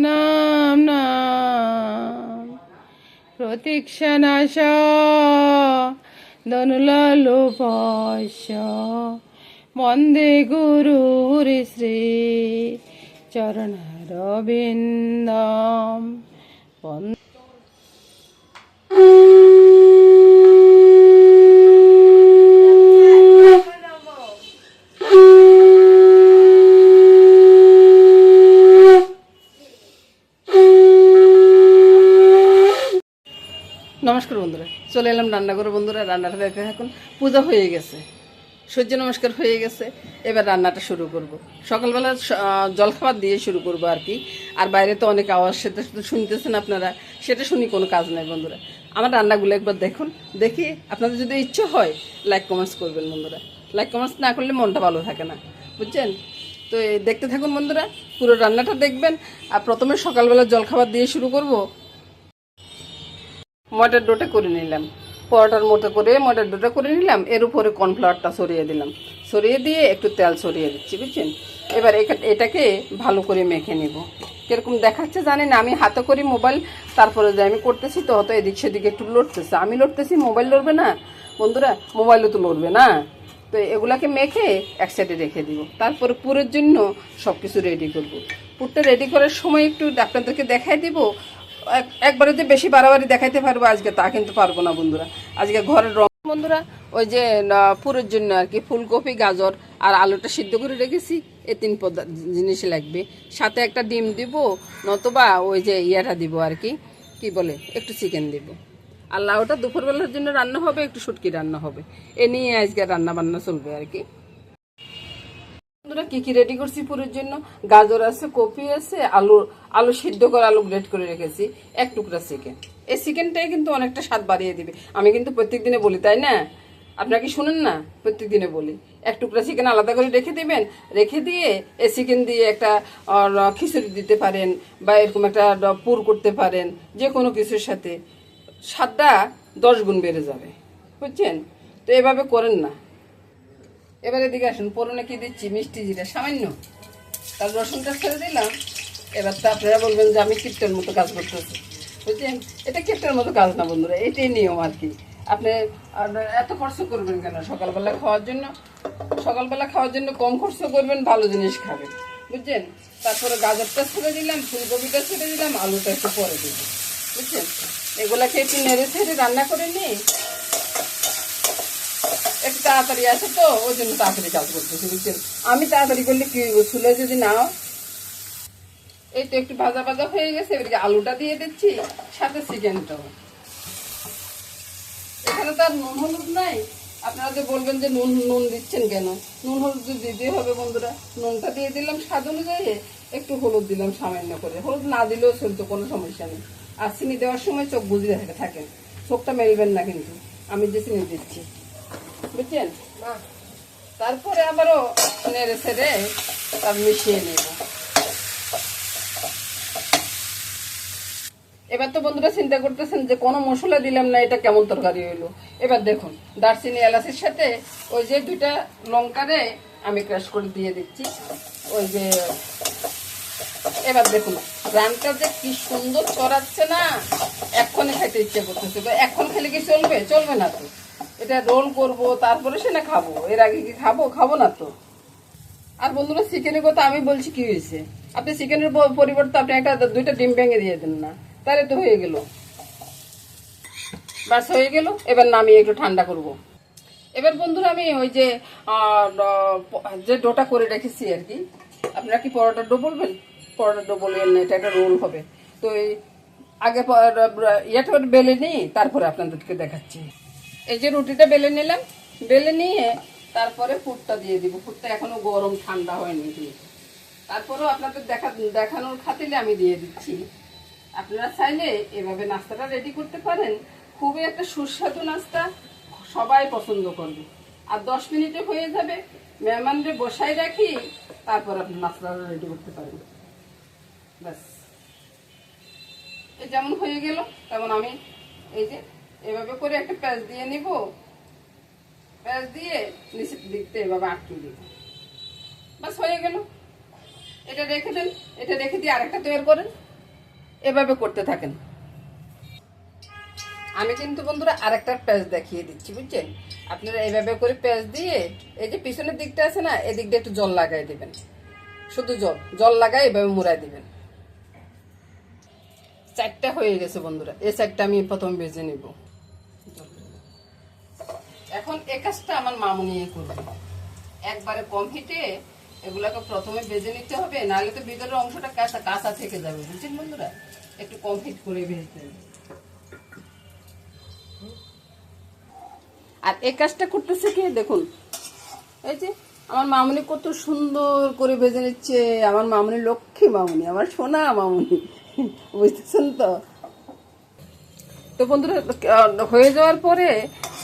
নাম নাম প্রতীক্ষানাশ দনুলোপস্য বন্দে গুরুর শ্রী চরণারবিন্দম। নমস্কার বন্ধুরা, চলে এলাম রান্নাঘরে। বন্ধুরা রান্নাটা দেখতে থাকুন। পূজা হয়ে গেছে, সূর্য নমস্কার হয়ে গেছে, এবার রান্নাটা শুরু করব। সকালবেলা জলখাবার দিয়ে শুরু করব আর কি। আর বাইরে তো অনেক আওয়াজ, সেটা শুনতেছেন আপনারা, সেটা শুনি কোনো কাজ নাই। বন্ধুরা আমার রান্নাগুলো একবার দেখুন, দেখি আপনাদের যদি ইচ্ছে হয় লাইক কমেন্টস করবেন। বন্ধুরা লাইক কমেন্টস না করলে মনটা ভালো থাকে না, বুঝছেন? তো দেখতে থাকুন বন্ধুরা, পুরো রান্নাটা দেখবেন। আর প্রথমে সকালবেলা জলখাবার দিয়ে শুরু করব। ময়দার ডোটা করে নিলাম, পরোটার মতো করে ময়দার ডোটা করে নিলাম। এর উপরে কর্নফ্লাওয়ারটা ছড়িয়ে দিলাম, ছড়িয়ে দিয়ে একটু তেল ছড়িয়ে দিচ্ছি, বুঝছেন? এবার এটাকে ভালো করে মেখে নিব। কীরকম দেখাচ্ছে জানি না, আমি হাতে করি মোবাইল, তারপরে যে আমি করতেছি তো হয়তো এদিক সেদিকে একটু লড়তেছে। আমি লড়তেছি, মোবাইল লড়বে না বন্ধুরা, মোবাইলও তো লড়বে না। তো এগুলাকে মেখে এক সাইডে রেখে দিব। তারপরে পুরের জন্য সব কিছু রেডি করব। পুরটা রেডি করার সময় একটু আপনাদেরকে দেখাই দিব। একবারে যে বেশি বাড়াবাড়ি দেখাইতে পারবো আজকে তা কিন্তু পারবো না বন্ধুরা। আজকে ঘরের রং বন্ধুরা, ওই যে পুরের জন্য আর কি ফুলকপি, গাজর আর আলুটা সিদ্ধ করে রেখেছি। এই তিন জিনিস লাগবে। সাথে একটা ডিম দিব, নতুবা ওই যে ইয়াটা দিব আর কি, কি বলে, একটু চিকেন দিব। আর লাউটা দুপুরবেলার জন্য রান্না হবে, একটু শুটকি রান্না হবে। এ নিয়ে আজকে রান্না বান্না চলবে আর কি। বন্ধুরা কি কি রেডি করছি পুরের জন্য, গাজর আছে, কপি আছে, আলু সিদ্ধ করে আলু গ্রেট করে রেখেছি, এক টুকরা চিকেন। এই চিকেনটাই কিন্তু অনেকটা স্বাদ বাড়িয়ে দিবে। আমি কিন্তু প্রত্যেক দিনে বলি, তাই না? আপনারা কি শুনেন না? প্রত্যেক দিনে বলি এক টুকরা চিকেন আলাদা করে রেখে দিবেন। রেখে দিয়ে এই চিকেন দিয়ে একটা খিচুড়ি দিতে পারেন, বা এরকম একটা পুর করতে পারেন। যে কোনো কিছুর সাথে স্বাদটা 10 গুণ বেড়ে যাবে, বুঝছেন? তো এভাবে করেন না। এবার এদিকে আসুন, ফোড়নে কি দিচ্ছি, মিষ্টি জিরা সামান্য, তার রসুনটা ছেড়ে দিলাম। এবার তো আপনারা বলবেন যে আমি কিপ্টের মতো কাজ করতেছি, বুঝছেন? এটা কিপ্টের মতো কাজ না বন্ধুরা, এটাই নিয়ম আর কি। আপনি এত খরচ করবেন কেন সকালবেলা খাওয়ার জন্য? সকালবেলা খাওয়ার জন্য কম খরচ করবেন, ভালো জিনিস খাবেন, বুঝছেন? তারপরে গাজরটা ছেড়ে দিলাম, ফুলকপিটা ছেড়ে দিলাম, আলুটা একটু পরে দিব, বুঝছেন? এগুলাকে একটু নেড়ে ছেড়ে রান্না করে নিই। একটু তাড়াতাড়ি আছে তো, ওই জন্য তাড়াতাড়ি কাজ করতেছি, বুঝছেন? আমি তাড়াতাড়ি করলে কি চুলে যদি নাও। এই তো একটু ভাজা ভাজা হয়ে গেছে, এবারে আলুটা দিয়ে দিচ্ছি, সাথে চিকেনটাও। এখানে তো আর নুন হলুদ নাই। আপনারা যে বলবেন যে নুন দিচ্ছেন কেন, নুন হলুদ দিতে হবে বন্ধুরা। নুনটা দিয়ে দিলাম স্বাদ অনুযায়ী, একটু হলুদ দিলাম সামান্য করে। হলুদ না দিলেও চলতো, কোনো সমস্যা নেই। আর চিনি দেওয়ার সময় চোখ বুঝে থাকেন, চোখটা মেলবেন না কিন্তু আমি যে চিনি দিচ্ছি, বুঝছেন? তারপরে আবারও নেড়ে ছেড়ে তার মিশিয়ে নেব। এবার তো বন্ধুরা চিন্তা করতেছেন যে কোনো মশলা দিলাম না, এটা কেমন তরকারি হইলো। এবার দেখুন, দারচিনি এলাচের সাথে ওই যে 2টা লঙ্কারে আমি ক্রাশ করে দিয়ে দিচ্ছি। ওই যে এবার দেখুন রানটা যে কি সুন্দর ছড়াচ্ছে না, এক্ষণে খাইতে ইচ্ছে করতেছে। এখন খেলে কি চলবে? চলবে না তো। এটা রোল করব, তারপরে সে না খাবো, এর আগে কি খাবো না তো। আর বন্ধুরা চিকেনের কথা আমি বলছি, কি হয়েছে? আপনি চিকেনের পরিবর্তে আপনি 2টা ডিম ভেঙে দিয়ে দেন না, তাহলে তো হয়ে গেল, বাস হয়ে গেল। এবার নামিয়ে একটু ঠান্ডা করব। এবার বন্ধুরা আমি ওই যে ডোটা করে রেখেছি আর কি। আপনারা কি পরোটার ডো বলবেন? পরোটার ডো বলবেন না, এটা একটা রোল হবে। তো আগে ইয়েটা বেলে নিই, তারপরে আপনাদেরকে দেখাচ্ছি। এই যে রুটিটা বেলে নিলাম, বেলে নিয়ে তারপরে পুরটা দিয়ে দিব। পুরটা এখনো গরম, ঠান্ডা হয়নি। তারপরেও আপনাদের দেখানোর খাতিরে আমি দিয়ে দিচ্ছি। আপনারা চাইলে এভাবে নাস্তাটা রেডি করতে পারেন। খুবই একটা সুস্বাদু নাস্তা, সবাই পছন্দ করবে। আর 10 মিনিটে হয়ে যাবে। মেহমানদের বসাই রাখি, তারপর আপনি নাস্তাটা রেডি করতে পারেন। ব্যাস এই যেমন হয়ে গেল, তেমন আমি এই যে এভাবে করে একটা প্যাঁচ দিয়ে নিব। প্যাঁচ দিয়ে নিচের দিকতে এভাবে আটকে দিব, বাস হয়ে গেল। এটা রেখে দেন, এটা রেখে দিয়ে আরেকটা তৈরি করেন, এভাবে করতে থাকেন। আমি কিন্তু বন্ধুরা আরেকটা পেঁয়াজ দেখিয়ে দিচ্ছি, বুঝছেন? আপনারা এইভাবে করে পেঁয়াজ দিয়ে এই যে পিছনের দিকটা আছে না, এই দিকটা একটু জল লাগাই দিবেন, শুধু জল লাগাই এভাবে মুড়াই দিবেন। 4টা হয়ে গেছে বন্ধুরা, এই 4টা আমি প্রথম ভেজে নিব। এখন এই কাজটা আমার মামুনি করবে, একবারে কম হিটে এগুলাকে প্রথমে ভেজে নিতে হবে, নাহলে তো ভিতরের অংশটা কাঁচা কাঁচা থেকে যাবে, বুঝছেন বন্ধুরা? একটু কম হিট করে ভেজতে হবে। আর এই কাজটা করতেছে কি দেখুন, এই যে আমার মামুনি কত সুন্দর করে ভেজে নিচ্ছে, আমার মামুনি লক্ষ্মী মামুনি, আমার সোনা মামুনি, বুঝতেছেন তো? তো বন্ধুরা হয়ে যাওয়ার পরে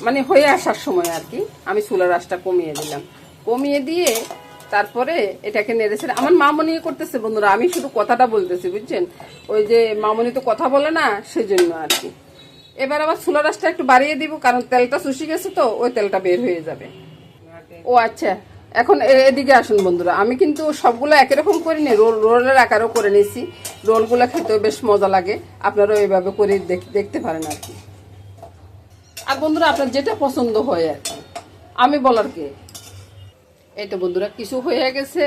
মানে হয়ে আসার সময় আর কি আমি চুলার আঁচটা কমিয়ে দিলাম, কমিয়ে দিয়ে তারপরে এটাকে নেড়েছে। আমার মামুনি করতেছে বন্ধুরা, আমি শুধু কথাটা বলতেছি, বুঝছেন? ওই যে মামুনি তো কথা বলে না, সেজন্য আর কি। এবার আবার চুলার আঁচটা একটু বাড়িয়ে দিব, কারণ তেলটা শুষে গেছে তো ওই তেলটা বের হয়ে যাবে। ও আচ্ছা, এখন এদিকে আসুন বন্ধুরা, আমি কিন্তু সবগুলো একই রকম করিনি, রোলের আকারও করে নিয়েছি। রোলগুলো খেতেও বেশ মজা লাগে, আপনারাও এইভাবে করে দেখতে পারেন আর কি। আর বন্ধুরা আপনার যেটা পছন্দ হয় আর কি, আমি বলার কে। এই তো বন্ধুরা কিছু হয়ে গেছে,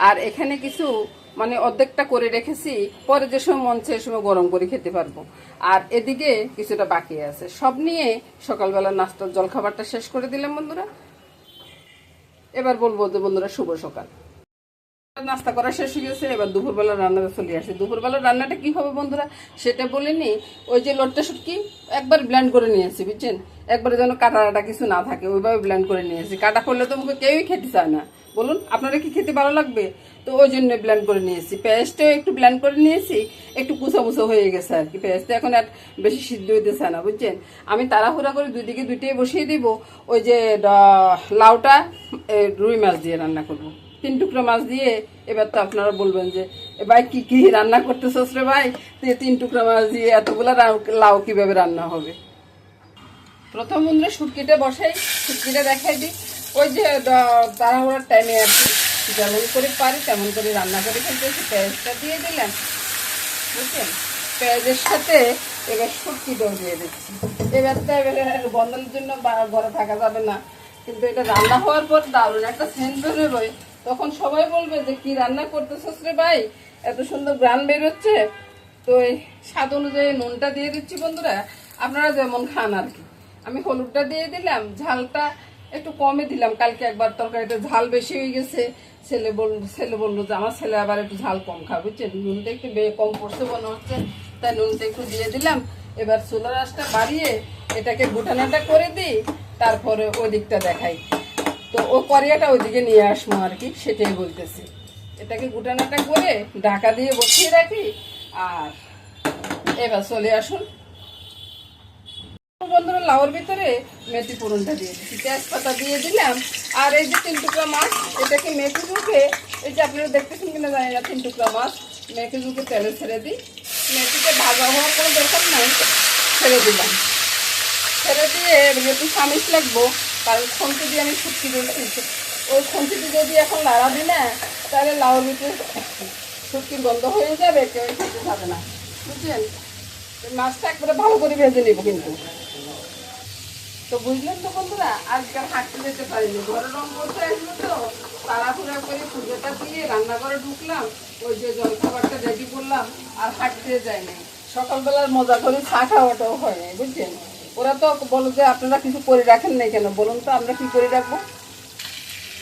আর এখানে কিছু মানে অর্ধেকটা করে রেখেছি, পরে যে সময় মন চায় সময় গরম করে খেতে পারবো। আর এদিকে কিছুটা বাকি আছে, সব নিয়ে সকালবেলা নাস্তার জলখাবারটা শেষ করে দিলাম বন্ধুরা। এবার বলবো যে বন্ধুরা শুভ সকাল। নাস্তা করা শেষ হয়ে গেছে, এবার দুপুরবেলা রান্নাটা চলে আসে। দুপুরবেলা রান্নাটা কি হবে বন্ধুরা সেটা বলিনি। ওই যে লোটটা শুটকি একবার ব্লেন্ড করে নিয়েছি, বুঝছেন? একবারে যেন কাটা কিছু না থাকে, ওইভাবে ব্লেন্ড করে নিয়েছি। কাটা করলে তো মুখে কেউই খেতে চায় না, বলুন আপনারা কি খেতে ভালো লাগবে? তো ওই জন্য ব্লেন্ড করে নিয়েছি। পেঁয়াজটাও একটু ব্লেন্ড করে নিয়েছি, একটু কুচা হয়ে গেছে আর কি। পেঁয়াজটা এখন আর বেশি সিদ্ধ হইতে চায় না, বুঝছেন? আমি তাড়াহুড়া করে দুইদিকে দুইটাই বসিয়ে দিব। ওই যে লাউটা রুই মাছ দিয়ে রান্না করবো, 3 টুকরা মাছ দিয়ে। এবার তো আপনারা বলবেন যে ভাই কি কি রান্না করতেছস রে ভাই, তুই 3 টুকরা মাছ দিয়ে এতগুলা লাউ কিভাবে রান্না হবে? প্রথম বন্ধুরা শুটকিটা বসাই, শুটকিটা দেখাই দিই। ওই যে তাড়াহুড়ার টাইমে আর কি যেমন করে পারি তেমন করে রান্না করে ফেলতেছি। পেঁয়াজটা দিয়ে দিলাম, বুঝছেন? পেঁয়াজের সাথে এবার শুটকিটাও দিয়ে দিচ্ছি। এবার তো বন্ধনের জন্য ঘরে থাকা যাবে না, কিন্তু এটা রান্না হওয়ার পর দারুণ একটা সেন্ট বেরোবে, তখন সবাই বলবে যে কি রান্না করতেছস রে ভাই, এত সুন্দর গ্রান বেরোচ্ছে। তো এই স্বাদ অনুযায়ী নুনটা দিয়ে দিচ্ছি বন্ধুরা, আপনারা যেমন খান আর কি। আমি হলুদটা দিয়ে দিলাম, ঝালটা একটু কমে দিলাম, কালকে একবার তরকারিটা ঝাল বেশি হয়ে গেছে। ছেলে বললো যে আমার ছেলে আবার একটু ঝাল কম খাবে, বুঝছেন? নুনটা একটু কম পড়ছে মনে হচ্ছে, তাই নুনটা একটু দিয়ে দিলাম। এবার চুলার আঁচটা বাড়িয়ে এটাকে গুটানাটা করে দিই, তারপরে ওই দিকটা দেখাই। তো ও করিয়াটা ওইদিকে নিয়ে আসবো আর কি, সেটাই বলতেছি। এটাকে গুটানাটা করে ঢাকা দিয়ে বসিয়ে রাখি। আর এবার চলে আসুন বন্ধুরা, লাউর ভিতরে মেথি ফোড়নটা দিয়ে দিচ্ছি, তেজপাতা দিয়ে দিলাম। আর এই যে 3 টুকরা মাছ, এটাকে মেথি ঝুঁকে, এই যে আপনারা দেখতেছেন কিনা জানি না, 3 টুকরা মাছ মেথি ঝুঁকে তেলে ছেড়ে দিই। মেথিতে ভাজা হওয়ার কোনো দরকার নাই, ছেড়ে দিলাম। ছেড়ে দিয়ে একটু সামিস লাগবো, কারণ খুন্তি দিয়ে আমি শুটকি দিয়েছি। ওই খুন্তিতে যদি এখন লাড়া দিই না, তাহলে লাউর ভিতরে শুটকির গন্ধ হয়ে যাবে, কেউ খেতে যাবে না, বুঝছেন? মাছটা একবারে ভালো করে ভেজে নিব কিন্তু। তো বুঝলেন তো বন্ধুরা, আজকাল হাঁটতে যেতে পারিনি, ঘরের রং করতে আসলো তো তাড়াহুড়া করে পুজোটা দিয়ে রান্নাঘরে ঢুকলাম, ওই যে জলখাবারটা রেডি করলাম, আর হাঁটতে যায়নি। সকালবেলার মজা করে চা খাওয়াটাও হয়নি, বুঝছেন? ওরা তো বলো যে আপনারা কিছু করে রাখেন নাই কেন, বলুন তো আমরা কি করে রাখবো।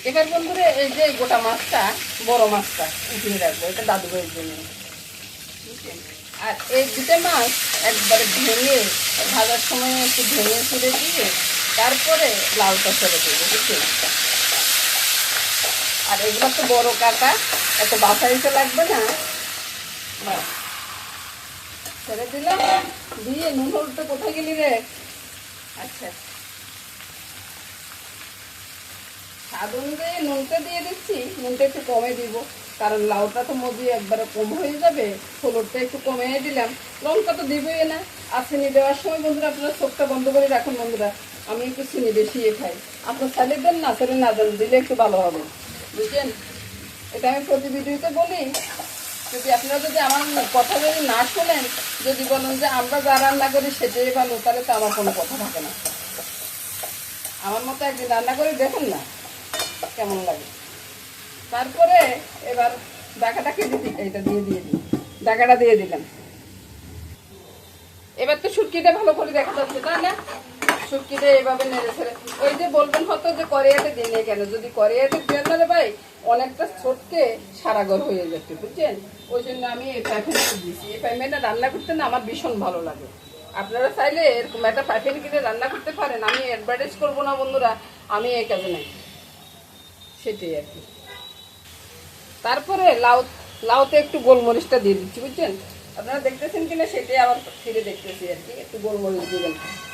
এবার বন্ধুরা এই যে গোটা মাছটা, বড় মাছটা উঠিয়ে রাখবো, এটা দাদু ভাইয়ের জন্য, বুঝছেন? আর এই 2টা মাছ একবারে ভেঙে ভাজার সময় একটু ভেঙে ছেড়ে দিয়ে তারপরে লাউটা ছেড়ে দেবো, বুঝছেন? আর এগুলো তো বড় কাটা, এত বাছাইতে লাগবে না। ছেড়ে দিলাম, দিয়ে নুন হলুদটা কোথায় গেলি রে? আচ্ছা, স্বাদ অনুযায়ী নুনটা দিয়ে দিচ্ছি, নুনটা একটু কমে দিব, কারণ লাউটা তো মজিয়ে একবারে কম হয়ে যাবে। হলুদটা একটু কমিয়ে দিলাম, লঙ্কা তো দিবই না। আর চিনি দেওয়ার সময় বন্ধুরা আপনারা চোখটা বন্ধ করে রাখুন বন্ধুরা, আমি একটু চিনি বেশিয়ে খাই। আপনার চালিয়ে দেন, না চালিয়ে না দেন, দিলে একটু ভালো হবে, বুঝছেন? এটা আমি প্রতি ভিডিওতে বলি। যদি আপনারা যদি আমার কথা যদি না শোনেন, যদি বলেন যে আমরা যা রান্না করি সেটাই ভালো, তাহলে তো আমার কোনো কথা থাকে না। আমার মতো একদিন রান্না করে দেখুন না কেমন লাগে। তারপরে এবার ডাকাটাকে দিই, এটা দিয়ে দিই, ডাকাটা দিয়ে দিলাম। এবার তো শুটকিটা ভালো করে দেখা যাচ্ছে, তাই না? শুটকিটা এভাবে নেড়ে ছেড়ে, ওই যে বলবেন হয়তো যে কড়াইতে দিনে কেন, যদি কড়াইতে দেন না রে ভাই, অনেকটা ছোটকে সারাগর হয়ে যাচ্ছে, বুঝছেন? ওই জন্য আমি এই পাইপেনটা দিয়েছি। এই পাইপেনটা রান্না করতে না আমার ভীষণ ভালো লাগে। আপনারা চাইলে এরকম একটা পাইপেন কিনে রান্না করতে পারেন। আমি অ্যাডভার্টাইজ করবো না বন্ধুরা, আমি এই কাজে নাই, সেটাই আর কি। তারপরে লাউতে একটু গোলমরিচটা দিয়ে দিচ্ছি, বুঝছেন? আপনারা দেখতেছেন কিনা সেটাই আবার ফিরে দেখতেছি আর কি। একটু গোলমরিচ দিবেন,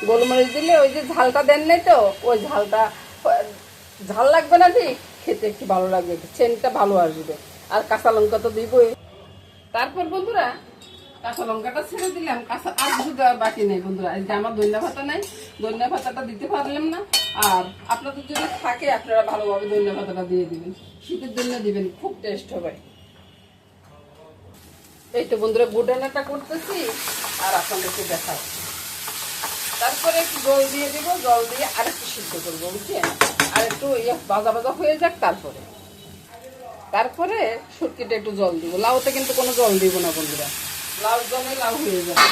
গোলমরিচ দিলে ওই যে ঝালটা দেন নাই তো, ওই ঝালটা ঝাল লাগবে না, ঠিক খেতে একটু ভালো লাগবে, সেন্টটা ভালো আসবে। আর কাঁচা লঙ্কা তো দিবই। তারপর বন্ধুরা কাঁচা লঙ্কাটা ছেড়ে দিলাম। কাঁচা আর কিছু দেওয়ার বাকি নেই বন্ধুরা। এই যে আমার ধনিয়া পাতা নাই, ধনিয়া পাতাটা দিতে পারলাম না। আর আপনাদের যদি থাকে আপনারা ভালোভাবে ধনিয়া পাতাটা দিয়ে দিবেন, শীতের জন্য দিবেন, খুব টেস্ট হবে। এই তো বন্ধুরা বুটানাটা করতেছি আর আপনাদেরকে দেখাচ্ছি। তারপরে একটু জল দিয়ে দিব, জল দিয়ে আরেকটু সিদ্ধ করবো, বুঝছেন? আর একটু ভাজা ভাজা হয়ে যাক। তারপরে শুটকিটা একটু জল দিব। লাউতে কিন্তু কোনো জল দিব না বন্ধুরা, লাউ জলে লাউ হয়ে যাবে।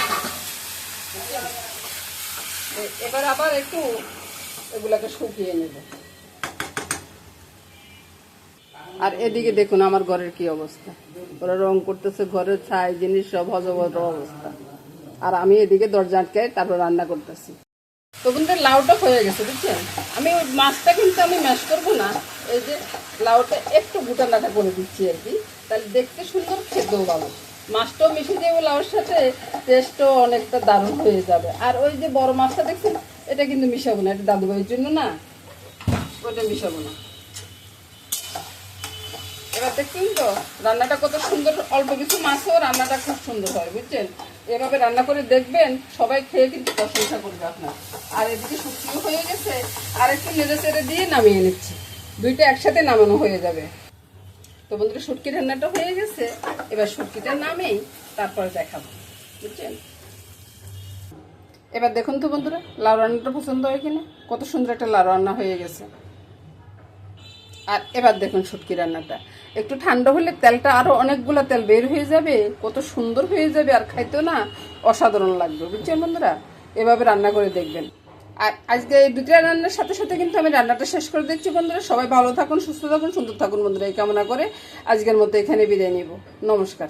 এবার আবার একটু এগুলাকে শুকিয়ে নেব। আর এদিকে দেখুন আমার ঘরের কি অবস্থা, ওরা রং করতেছে, ঘরের ছাই জিনিস সব হজবজ অবস্থা। আর আমি এদিকে দরজা আটকাই তারপর রান্না করতেছি। তো কিন্তু লাউটা হয়ে গেছে, বুঝছেন? আমি ওই মাছটা কিন্তু আমি ম্যাশ করবো না, এই যে লাউটা একটু গুটানাটা করে দিচ্ছি আর কি, তাহলে দেখতে সুন্দর, খেতেও ভালো। মাছটাও মিশে যাবে লাউর সাথে, টেস্টও অনেকটা দারুণ হয়ে যাবে। আর ওই যে বড় মাছটা দেখছেন, এটা কিন্তু মিশাবো না, এটা দাদু ভাইয়ের জন্য না, ওইটা মিশাবো না। এবার দেখুন তো রান্নাটা কত সুন্দর, অল্প কিছু মাছও রান্নাটা খুব সুন্দর হয়, বুঝছেন? এভাবে রান্না করে দেখবেন, সবাই খেয়ে কিন্তু প্রশংসা করবে আপনার। আর এদিকে শুকিয়ে হয়ে গেছে, আর একটু নেড়ে চেড়ে দিয়ে নামিয়ে নিচ্ছি, দুইটা একসাথে নামানো হয়ে যাবে। তো বন্ধুরা শুটকি রান্নাটা হয়ে গেছে, এবার শুটকিটা নামেই তারপরে দেখাবো, বুঝছেন? এবার দেখুন তো বন্ধুরা লাউ রান্নাটা পছন্দ হয় কিনা, কত সুন্দর একটা লাউ রান্না হয়ে গেছে। আর এবার দেখুন শুটকি রান্নাটা একটু ঠান্ডা হলে তেলটা আরো অনেকগুলো তেল বের হয়ে যাবে, কত সুন্দর হয়ে যাবে, আর খাইতেও না অসাধারণ লাগবে, বুঝছেন বন্ধুরা? এভাবে রান্না করে দেখবেন। আর আজকে এই দুটা রান্নার সাথে সাথে কিন্তু আমি রান্নাটা শেষ করে দিচ্ছি বন্ধুরা। সবাই ভালো থাকুন, সুস্থ থাকুন, সুন্দর থাকুন বন্ধুরা, এই কামনা করে আজকের মতো এখানে বিদায় নিব। নমস্কার।